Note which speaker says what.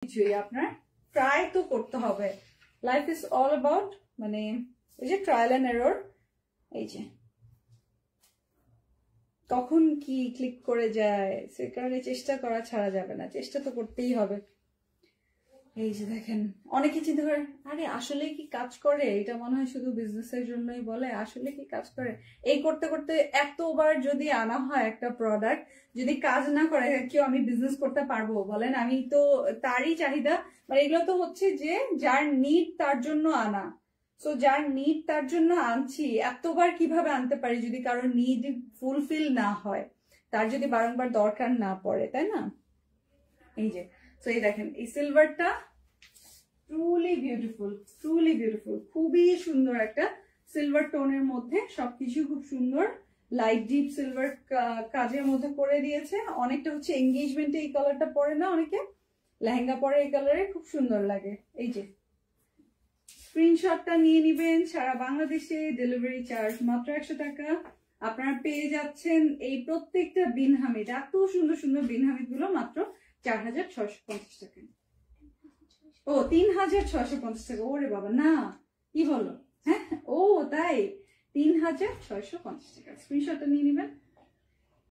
Speaker 1: কিছুই আপনার ট্রাই তো করতে হবে। লাইফ ইজ অল অ্যাবাউট মানে এই যে ট্রায়াল এন্ড এরর। এই যে কখন কি ক্লিক করে যায়, সে কারণে চেষ্টা করা ছাড়া যাবে না, চেষ্টা তো করতেই হবে। এই যে দেখেন, অনেকে চিন্তা করে আরে আসলে কি কাজ করে, এটা মনে হয় শুধু বিজনেসের জন্যই বলে, আসলে কি কাজ করে? এই করতে করতে এতবার যদি আনা হয় একটা প্রোডাক্ট, যদি কাজ না করে কেউ আমি বিজনেস করতে পারবো বলেন? আমি তো তারই চাহিদা মানে এগুলো তো হচ্ছে যে যার নিড তার জন্য আনা। সো যার নিড তার জন্য আনছি, এতবার কিভাবে আনতে পারি যদি কারোর নিড ফুলফিল না হয়, তার যদি বারংবার দরকার না পড়ে, তাই না? এই যে তো এই দেখেন এই সিলভারটা ট্রুলি বিউটিফুল, ট্রুলি বিউটিফুল, খুবই সুন্দর একটা সিলভার টোনের মধ্যে, সবকিছু খুব সুন্দর লাইট ডিপ সিলভার কাজের মধ্যে করে দিয়েছে। অনেকটা হচ্ছে এঙ্গেজমেন্টে এই কালারটা পরে না, অনেকে লেহেঙ্গা পরে এই কালারে খুব সুন্দর লাগে। এই যে স্ক্রিনশটটা নিয়ে নিবেন, সারা বাংলাদেশে ডেলিভারি চার্জ মাত্র 100 টাকা। আপনারা পেয়ে যাচ্ছেন এই প্রত্যেকটা বিনহামিদ, এত সুন্দর সুন্দর বিনহামিদ গুলো মাত্র 4650 টাকা। ও 3650 টাকা, ওরে বাবা না কি বলো, হ্যাঁ ও তাই 3650 টাকা। স্ক্রিনশটটা নিয়ে নিবেন।